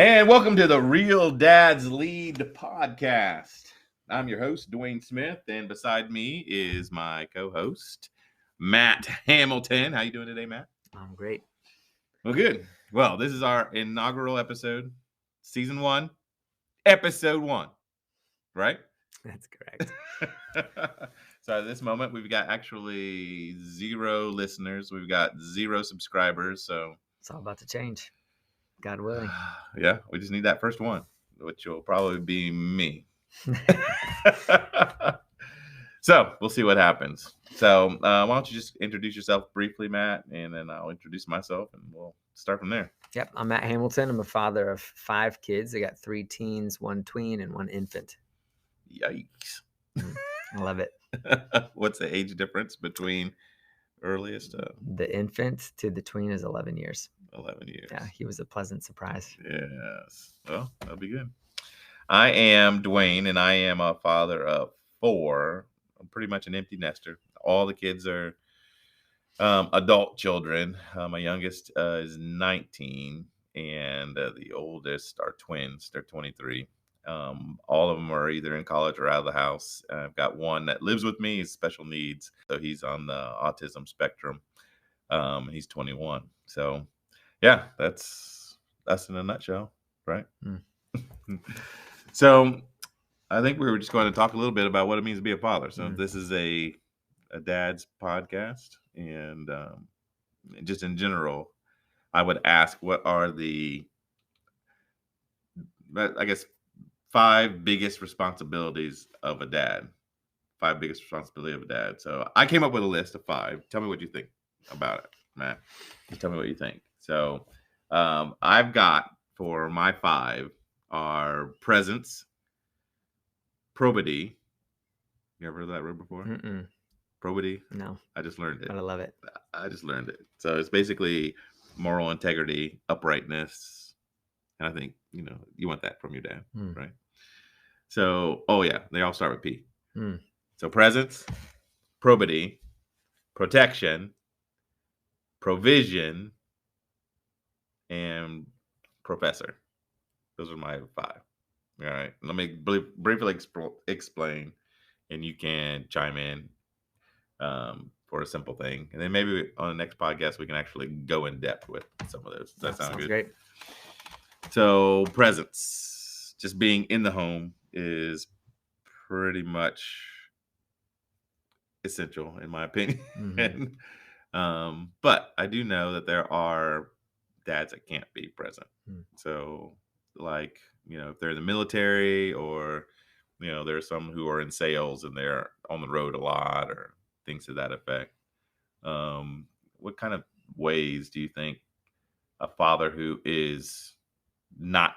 And welcome to the Real Dads Lead podcast. I'm your host, Dwayne Smith, and beside me is my co-host, Matt Hamilton. How you doing today, Matt? I'm great. Well, good. Well, this is our inaugural episode, season 1, episode 1, right? That's correct. So at this moment, we've got actually 0 listeners. We've got 0 subscribers. So It's all about to change. God willing. Yeah, we just need that first one, which will probably be me. So we'll see what happens. So why don't you just introduce yourself briefly, Matt, and then I'll introduce myself and we'll start from there. Yep. I'm Matt Hamilton. I'm a father of 5 kids. I got 3 teens, 1 tween, and 1 infant. Yikes. I love it. What's the age difference between earliest? The infant to the tween is 11 years. 11 years. Yeah, he was a pleasant surprise. Yes. Well, that'll be good. I am Dwayne, and I am a father of 4. I'm pretty much an empty nester. All the kids are adult children. My youngest is 19, and the oldest are twins. They're 23. All of them are either in college or out of the house. I've got one that lives with me. He's special needs, so he's on the autism spectrum. He's 21. So, yeah, that's us in a nutshell, right? So, I think we were just going to talk a little bit about what it means to be a father. So, this is a dad's podcast, and just in general, I would ask, what are the, I guess, 5 biggest responsibilities of a dad? 5 biggest responsibility of a dad. So I came up with a list of 5. Tell me what you think about it, Matt. Just tell me what you think. So I've got, for my 5, are presence, probity. You ever heard that word before? Mm-mm. Probity? No. I just learned it. But I love it. I just learned it. So it's basically moral integrity, uprightness. And I think, you want that from your dad, right? So, they all start with P. So presence, probity, protection, provision, and professor. Those are my 5. All right. Let me briefly explain, and you can chime in for a simple thing. And then maybe on the next podcast, we can actually go in depth with some of those. Does that sound good? Great. So presence, just being in the home, is pretty much essential in my opinion. But I do know that there are dads that can't be present. So like, if they're in the military, or, there are some who are in sales and they're on the road a lot, or things to that effect. What kind of ways do you think a father who is not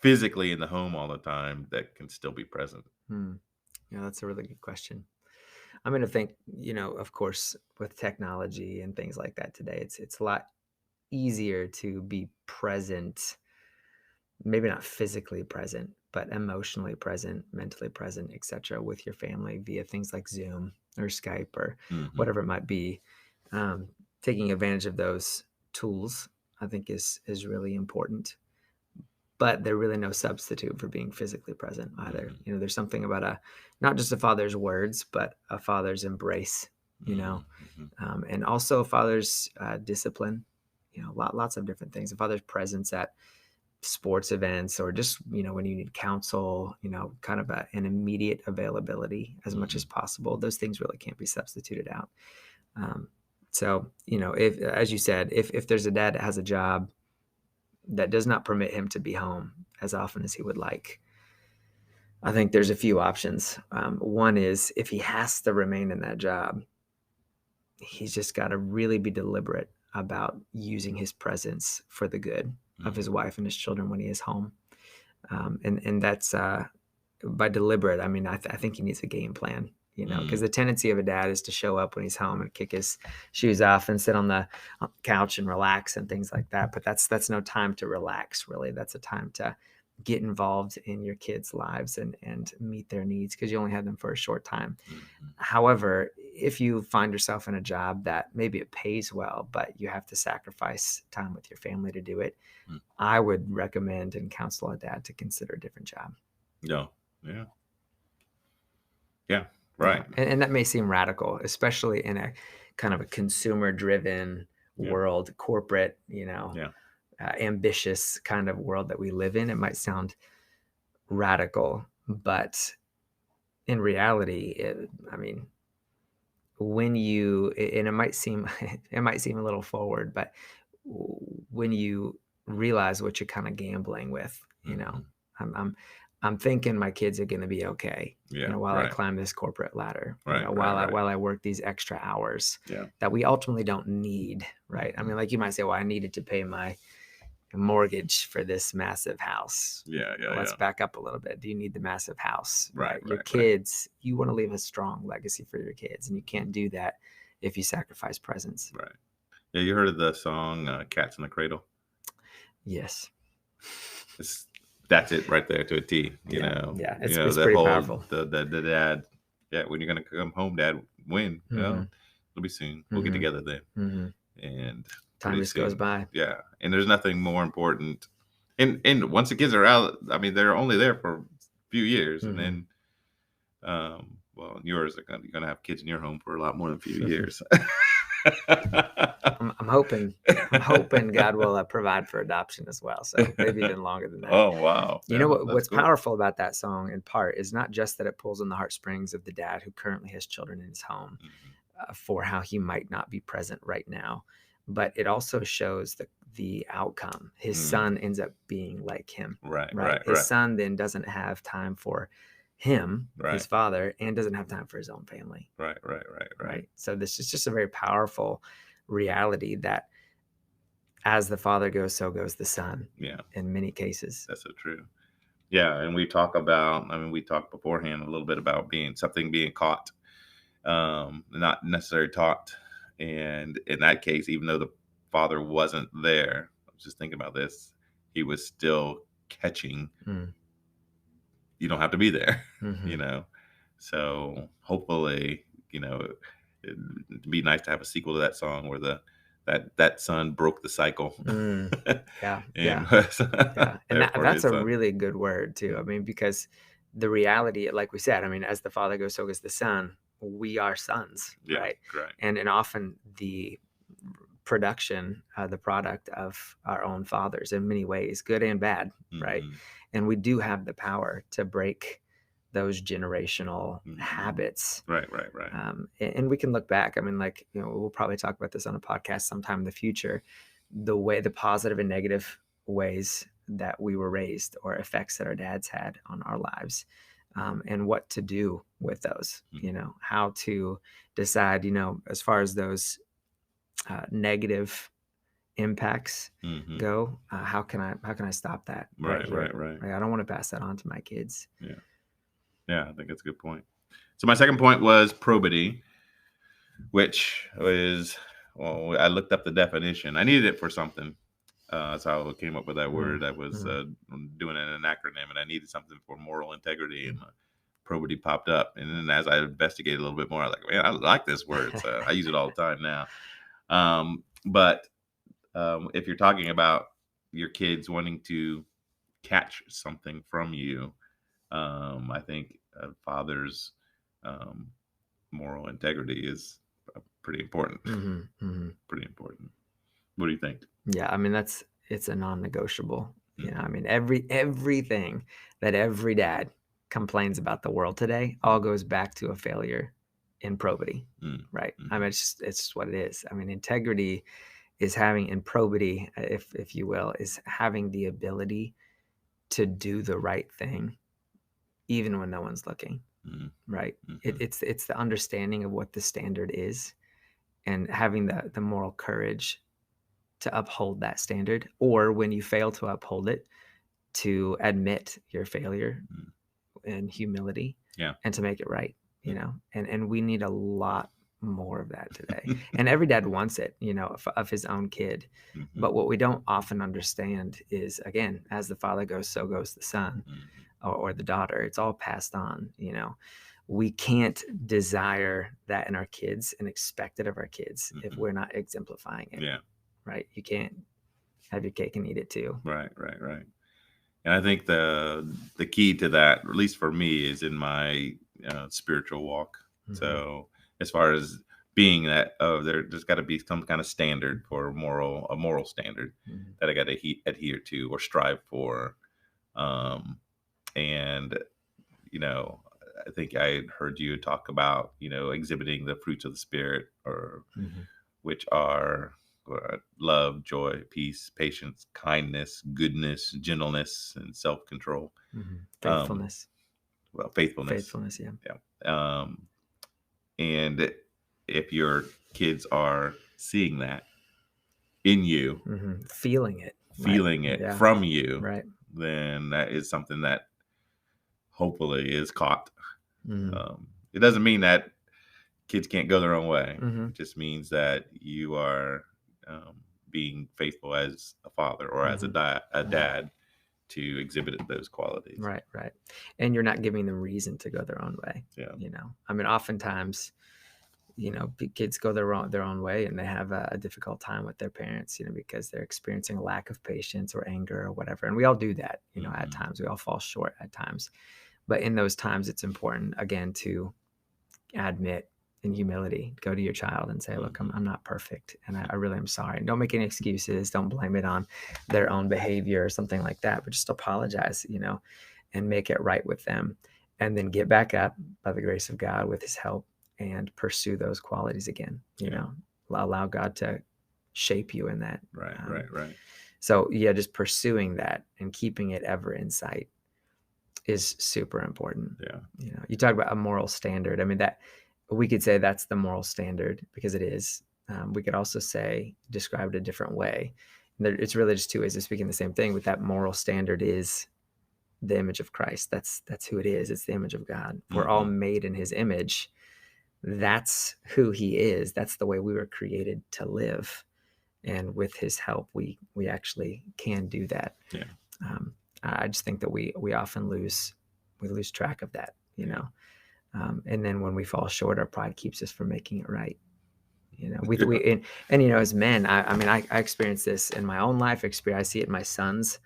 physically in the home all the time that can still be present? Yeah, that's a really good question. I'm going to think, of course, with technology and things like that today, it's a lot easier to be present, maybe not physically present, but emotionally present, mentally present, etc., with your family via things like Zoom or Skype or whatever it might be. Taking advantage of those tools, I think, is really important. But they're really no substitute for being physically present either. There's something about not just a father's words, but a father's embrace, and also a father's discipline, lots of different things. A father's presence at sports events, or just, when you need counsel, kind of an immediate availability as much as possible. Those things really can't be substituted out. So, if, as you said, if there's a dad that has a job that does not permit him to be home as often as he would like, I think there's a few options. One is, if he has to remain in that job, he's just got to really be deliberate about using his presence for the good of his wife and his children when he is home. And that's by deliberate, I mean, I think he needs a game plan, because the tendency of a dad is to show up when he's home and kick his shoes off and sit on the couch and relax and things like that. But that's no time to relax, really. That's a time to get involved in your kids' lives and meet their needs, because you only have them for a short time. However, if you find yourself in a job that maybe it pays well, but you have to sacrifice time with your family to do it, Mm. I would recommend and counsel a dad to consider a different job. No. Yeah. Yeah. Right. Yeah. And that may seem radical, especially in a kind of a consumer-driven Yeah. world, corporate, Yeah. ambitious kind of world that we live in. It might sound radical, but in reality, I mean, when you, and it might seem a little forward, but when you realize what you're kind of gambling with, Mhm. I'm I'm thinking my kids are going to be okay, Yeah. while I Right. climb this corporate ladder, Right. while Right. I work these extra hours Yeah. that we ultimately don't need, right? I mean, like you might say, well, I needed to pay my mortgage for this massive house. Yeah. Yeah. Let's Yeah. back up a little bit. Do you need the massive house? Right. Your Right. kids, you want to leave a strong legacy for your kids, and you can't do that if you sacrifice presence. Right. Yeah. You heard of the song "Cats in the Cradle"? Yes. That's it right there to a T. You Yeah. know. Yeah. You It's know that pretty whole powerful. the dad. Yeah. When you're gonna come home, Dad? When? Well, it'll be soon. We'll get together then. And Time just goes by. Yeah. And there's nothing more important. And once the kids are out, I mean, they're only there for a few years, and then, well, yours are gonna have kids in your home for a lot more than a few years. I'm hoping God will provide for adoption as well. So maybe even longer than that. Oh wow! You know what's powerful about that song in part is not just that it pulls on the heartstrings of the dad who currently has children in his home, for how he might not be present right now, but it also shows the outcome. His son ends up being like him. Right. His son then doesn't have time for him, his father, and doesn't have time for his own family. Right. So this is just a very powerful reality that as the father goes, so goes the son. Yeah. In many cases. That's so true. Yeah, and we talked beforehand a little bit about being caught, not necessarily taught. And in that case, even though the father wasn't there, I was just thinking about this, he was still catching. You don't have to be there, you know. So hopefully, it'd be nice to have a sequel to that song where that son broke the cycle. Yeah. And And that's a really good word too. I mean, because the reality, like we said, I mean, as the father goes, so goes the son. We are sons, right? And often the production, the product of our own fathers in many ways, good and bad, right? And we do have the power to break those generational habits. Right. And we can look back. I mean, like, we'll probably talk about this on a podcast sometime in the future, the positive and negative ways that we were raised or effects that our dads had on our lives, and what to do with those, how to decide, as far as those negative impacts go, how can I stop that? Right. I don't want to pass that on to my kids. Yeah, I think that's a good point. So my second point was probity, which is, well, I looked up the definition. I needed it for something. That's how I came up with that word. I was doing an acronym, and I needed something for moral integrity, and probity popped up. And then as I investigated a little bit more, I was like, man, I like this word. So I use it all the time now. But if you're talking about your kids wanting to catch something from you, I think a father's moral integrity is pretty important. Pretty important. What do you think? Yeah, I mean, it's a non-negotiable. I mean, everything that every dad complains about the world today all goes back to a failure in probity, right? I mean, it's just what it is. I mean, integrity is having, and probity, if you will, is having the ability to do the right thing even when no one's looking, right? It's the understanding of what the standard is and having the moral courage to uphold that standard, or when you fail to uphold it, to admit your failure and humility, and to make it right, and we need a lot more of that today. And every dad wants it, of his own kid. But what we don't often understand is, again, as the father goes, so goes the son, or the daughter. It's all passed on. we can't desire that in our kids and expect it of our kids if we're not exemplifying it. Yeah. Right. You can't have your cake and eat it too. Right. And I think the key to that, at least for me, is in my spiritual walk. So as far as being that, there's got to be some kind of standard for a moral standard that I got to adhere to or strive for. And, I think I heard you talk about, exhibiting the fruits of the Spirit, or which are love, joy, peace, patience, kindness, goodness, gentleness, and self-control. Faithfulness. Faithfulness. Yeah. And if your kids are seeing that in you, feeling it from you, right, then that is something that hopefully is caught. It doesn't mean that kids can't go their own way. It just means that you are being faithful as a father or as a dad to exhibit those qualities. Right. And you're not giving them reason to go their own way. Yeah. I mean, oftentimes, kids go their own way, and they have a difficult time with their parents, because they're experiencing a lack of patience or anger or whatever. And we all do that, at times. We all fall short at times. But in those times, it's important, again, to admit in humility, go to your child and say, look, I'm not perfect, and I really am sorry. And don't make any excuses. Don't blame it on their own behavior or something like that, but just apologize, and make it right with them. And then get back up by the grace of God with his help and pursue those qualities again, allow God to shape you in that. Right. So just pursuing that and keeping it ever in sight is super important. Yeah. You talk about a moral standard. I mean, that we could say that's the moral standard, because it is. We could also describe it a different way. It's really just two ways of speaking the same thing, but that moral standard is the image of Christ. That's who it is. It's the image of God. We're all made in his image. That's who he is. That's the way we were created to live. And with his help, we actually can do that. Yeah. I just think that we often lose track of that, and then when we fall short, our pride keeps us from making it right. As men, I experience this in my own life. I see it in my sons,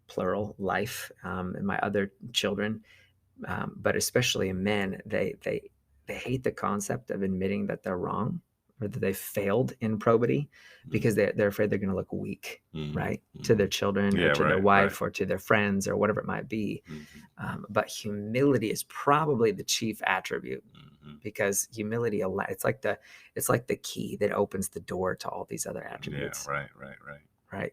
plural, life, and my other children, but especially in men, they hate the concept of admitting that they're wrong or that they failed in probity, because they're afraid they're going to look weak, right, to their children or to their wife or to their friends or whatever it might be. But humility is probably the chief attribute, because humility, it's like the key that opens the door to all these other attributes. Yeah, right.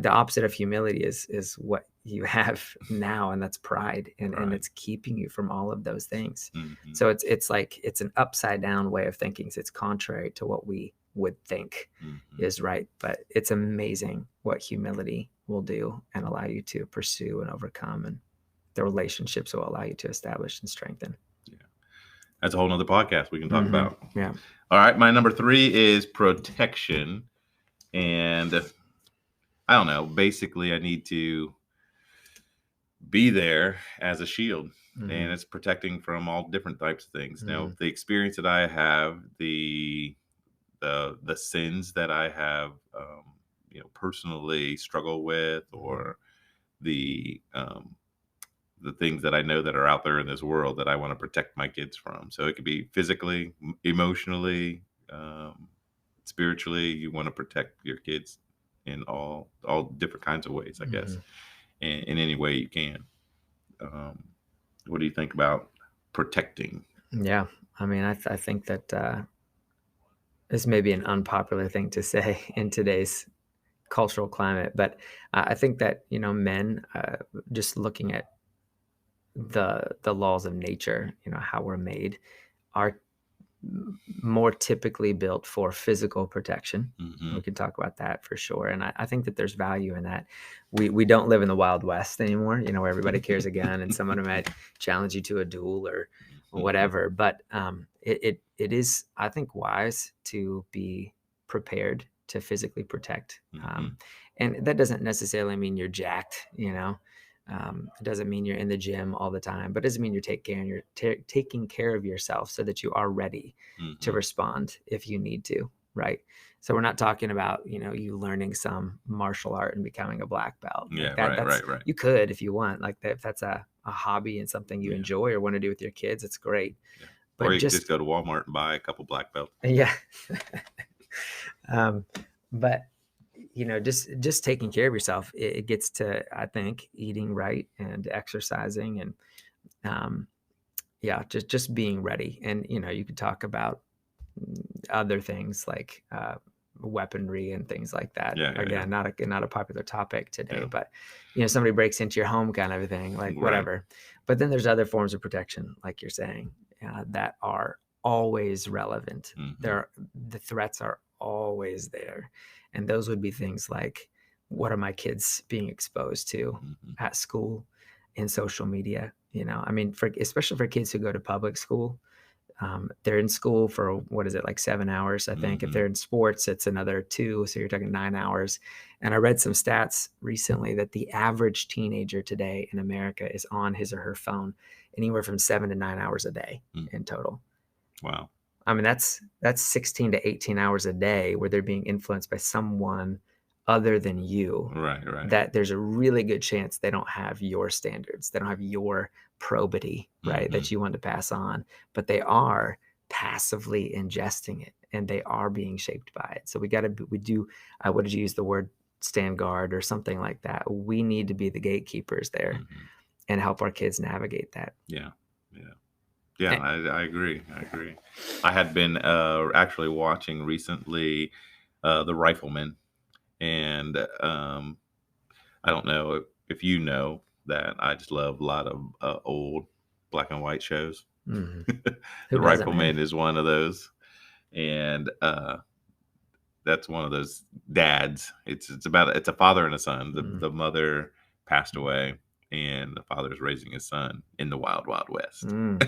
The opposite of humility is what you have now, and that's pride, and it's keeping you from all of those things. So it's like it's an upside down way of thinking. So it's contrary to what we would think is right, but it's amazing what humility will do and allow you to pursue and overcome, and the relationships will allow you to establish and strengthen. Yeah, that's a whole nother podcast we can talk about. Yeah. All right, my number 3 is protection, and I don't know. Basically, I need to be there as a shield, and it's protecting from all different types of things. Now, the experience that I have, the sins that I have, personally struggle with, or the things that I know that are out there in this world that I want to protect my kids from. So it could be physically, emotionally, spiritually. You want to protect your kids in all different kinds of ways, I guess, in any way you can. What do you think about protecting? Yeah, I mean, I think that this may be an unpopular thing to say in today's cultural climate, but I think that men, just looking at the laws of nature, how we're made, are more typically built for physical protection. We can talk about that for sure. And I think that there's value in that. We don't live in the Wild West anymore, where everybody carries a gun and someone might challenge you to a duel or whatever. But it is, I think, wise to be prepared to physically protect. And that doesn't necessarily mean you're jacked, It doesn't mean you're in the gym all the time, but it doesn't mean you're taking care of yourself so that you are ready to Mm-hmm. respond if you need to, right? So we're not talking about, you learning some martial art and becoming a black belt Yeah, like that. right, That's right, right. You could if you want, like that. If that's a hobby and something you Yeah, enjoy or want to do with your kids, it's great. yeah. Or But you could just just go to Walmart and buy a couple black belts. yeah, um, but just taking care of yourself, it gets to, I think, eating right and exercising and um, yeah, just being ready. And you could talk about other things like weaponry and things like that. Yeah, yeah, yeah. Again, not a popular topic today, Yeah. but somebody breaks into your home, kind of a thing, like Right. whatever. But then there's other forms of protection, like you're saying, that are always relevant. Mm-hmm. The threats are always there, and those would be things like, what are my kids being exposed to Mm-hmm. at school, in social media? I mean, especially for kids who go to public school, they're in school for, what is it, like 7 hours, I think. If Mm-hmm. they're in sports, it's another 2. So you're talking 9 hours. And I read some stats recently that the average teenager today in America is on his or her phone anywhere from 7 to 9 hours a day Mm. in total. Wow. I mean, that's 16 to 18 hours a day where they're being influenced by someone other than you, Right, right. that there's a really good chance they don't have your standards. They don't have your probity, right, Mm-hmm. that you want to pass on, but they are passively ingesting it and they are being shaped by it. So we do, what did you use the word, stand guard or something like that? We need to be the gatekeepers there Mm-hmm. and help our kids navigate that. Yeah, yeah. Yeah, And, I agree. I agree. I had been actually watching recently The Rifleman, and I don't know if you know that I just love a lot of old black and white shows. mhm. Who The doesn't, man? Rifleman is one of those, and that's one of those dads. It's a father and a son. The Mm, the mother passed away, and the father is raising his son in the wild, wild west. mm,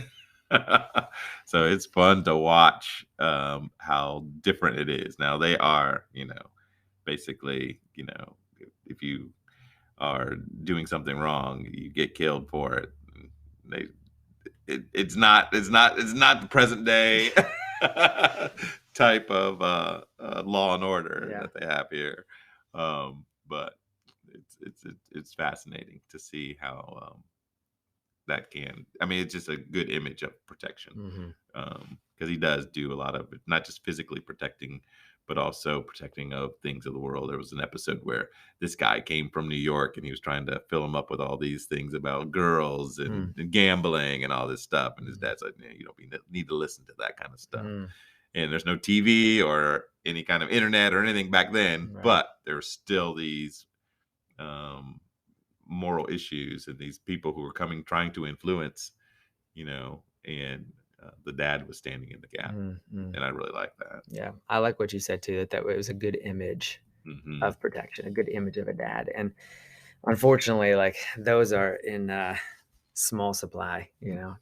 So it's fun to watch how different it is. Now they are, basically, if you are doing something wrong, you get killed for it. They, it's not the present day type of law and order yeah. that they have here, but it's fascinating to see how that can. I mean, it's just a good image of protection, Hmm. because he does do a lot of it, not just physically protecting, but also protecting of things of the world. There was an episode where this guy came from New York and he was trying to fill him up with all these things about girls and, Mm, and gambling and all this stuff. And his mm, dad said, "Yeah, you don't need to listen to that kind of stuff." mm, And there's no TV or any kind of internet or anything back then, right. but there's still these um, moral issues and these people who are trying to influence, and the dad was standing in the gap, Mm, mm. and I really like that. Yeah, I like what you said too, that it was a good image Hmm. of protection, a good image of a dad. And unfortunately, like, those are in small supply,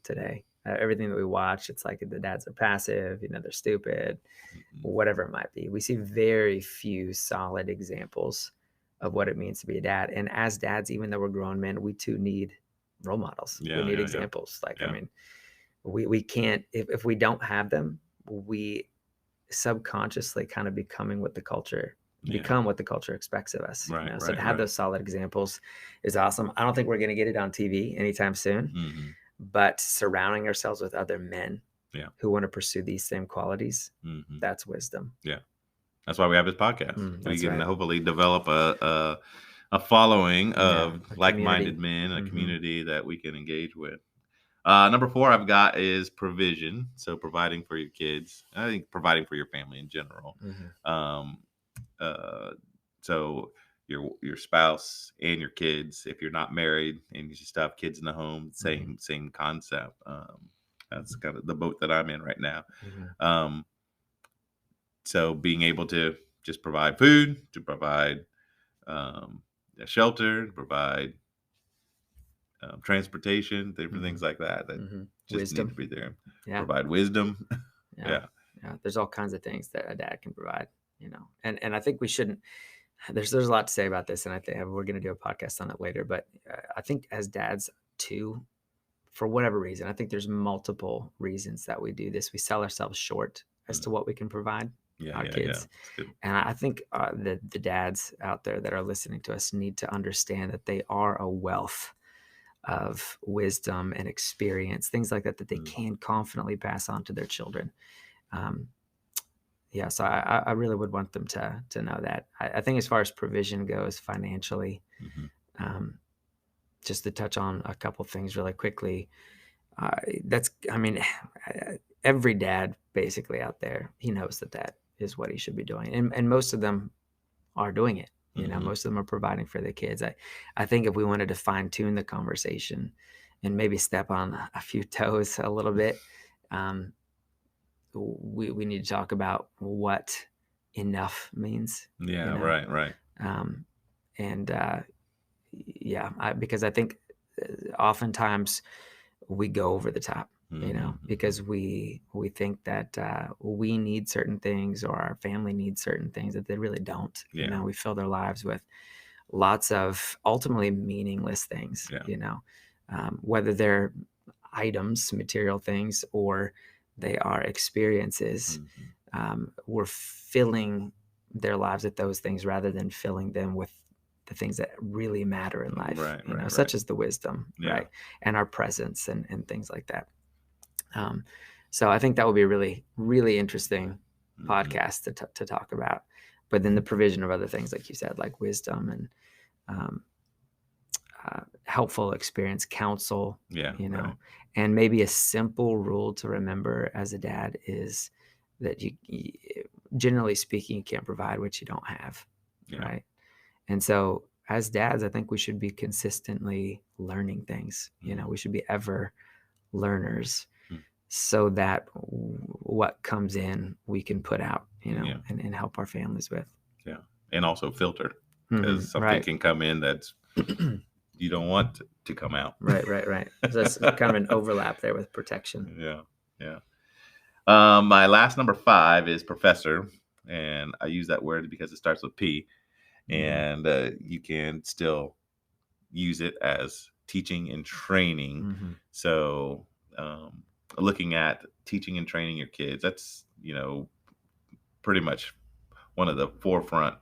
today. Everything that we watch, it's like the dads are passive, they're stupid, Hmm. whatever it might be. We see very few solid examples of what it means to be a dad. And as dads, even though we're grown men, we too need role models. We Yeah, need yeah, yeah, examples. Like, I yeah. mean, we can't, if we don't have them, we subconsciously kind of Yeah. become what the culture expects of us. Right, So right, to have right. those solid examples is awesome. I don't think we're going to get it on TV anytime soon, Hmm. but surrounding ourselves with other men Yeah. who want to pursue these same qualities, Hmm. that's wisdom. Yeah. That's why we have this podcast. We That's can right. hopefully develop a following Yeah, of a like-minded community. men, a Hmm. community that we can engage with. Number 4 I've got is provision. So providing for your kids. I think providing for your family in general. Hmm. Um, uh, so your spouse and your kids, if you're not married and you just have kids in the home, Hmm. same concept. That's kind of the boat that I'm in right now. Hmm. Um, so being able to just provide food, to provide um, a shelter, to provide transportation, different Hmm. things like that Hmm. just need to Wisdom. be there. Yeah. Provide wisdom. Yeah. Yeah. Yeah. There's all kinds of things that a dad can provide, and I think we shouldn't there's a lot to say about this, and I think we're going to do a podcast on it later. But I think as dads too, for whatever reason, I think there's multiple reasons that we do this. We sell ourselves short as to what we can provide our kids. That's good. And I think the dads out there that are listening to us need to understand that they are a wealth of wisdom and experience, things like that, that they can confidently pass on to their children. So I really would want them to know that. I think as far as provision goes financially, just to touch on a couple things really quickly, every dad basically out there, he knows that is what he should be doing. And most of them are doing it. Most of them are providing for their kids. I think if we wanted to fine tune the conversation and maybe step on a few toes a little bit, we need to talk about what enough means. Right. Because I think oftentimes we go over the top, because we think that we need certain things or our family needs certain things that they really don't. We fill their lives with lots of ultimately meaningless things, whether they're items, material things, or they are experiences. We're filling their lives with those things rather than filling them with the things that really matter in life, such as the wisdom, right? And our presence and things like that. So I think that would be a really, really interesting podcast to talk about. But then the provision of other things, like you said, like wisdom and helpful experience, counsel, and maybe a simple rule to remember as a dad is that you generally speaking, you can't provide what you don't have, right? And so as dads, I think we should be consistently learning things. We should be ever learners, so that what comes in, we can put out, and help our families with. Yeah. And also filter, because something can come in that's you don't want to come out. Right. So that's kind of an overlap there with protection. Yeah. My last number 5 is professor, and I use that word because it starts with P, and you can still use it as teaching and training. So looking at teaching and training your kids, that's pretty much one of the forefront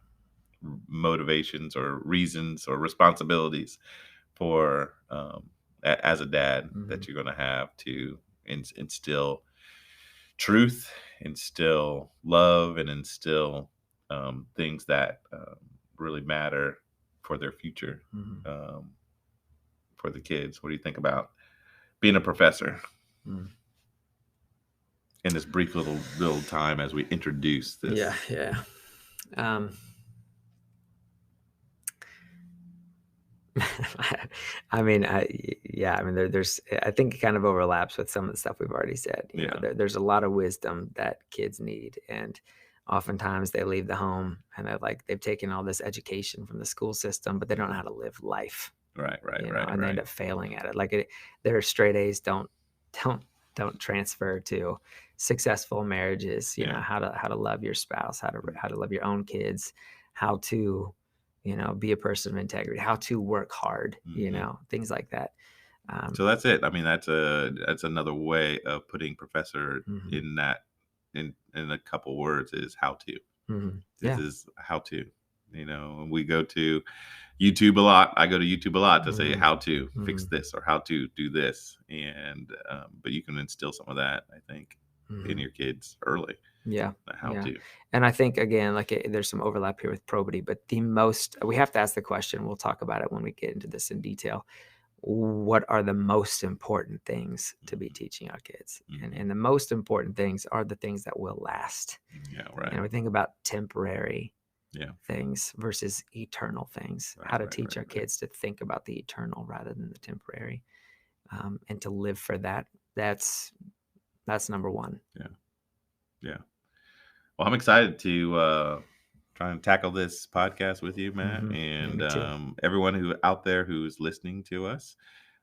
motivations or reasons or responsibilities for as a dad that you're going to have to instill truth, instill love, and instill things that really matter for their future, for the kids. What do you think about being a professor in this brief little time as we introduce this? There's I think it kind of overlaps with some of the stuff we've already said. There's a lot of wisdom that kids need, and oftentimes they leave the home and they've taken all this education from the school system, but they don't know how to live life. Right. And they end up failing at it. Their straight A's don't transfer to successful marriages. How to love your spouse, how to love your own kids, how to be a person of integrity, how to work hard, things like that. So that's it. I mean, that's another way of putting professor in that, in a couple words, is how to. This is how to. We go to YouTube a lot. I go to YouTube a lot to say how to fix this or how to do this, and but you can instill some of that, I think, in your kids early. How to. And I think, again, there's some overlap here with probity, but we have to ask the question, we'll talk about it when we get into this in detail, what are the most important things to be teaching our kids? And the most important things are the things that will last. And we think about temporary things versus eternal things, how to teach our kids to think about the eternal rather than the temporary, and to live for that. That's number one. Yeah. Well, I'm excited to try and tackle this podcast with you, Matt, and everyone who out there who's listening to us.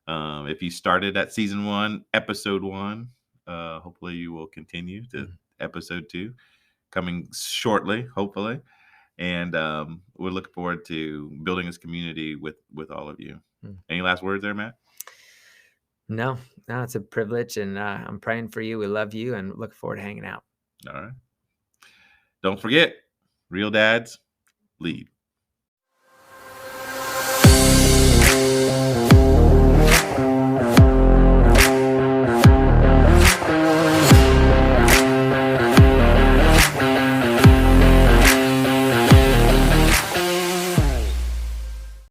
If you started at season 1, episode 1, hopefully you will continue to episode 2, coming shortly, hopefully. And we're looking forward to building this community with all of you. Mm. Any last words there, Matt? No, no, it's a privilege, and I'm praying for you. We love you, and look forward to hanging out. All right. Don't forget, real dads lead.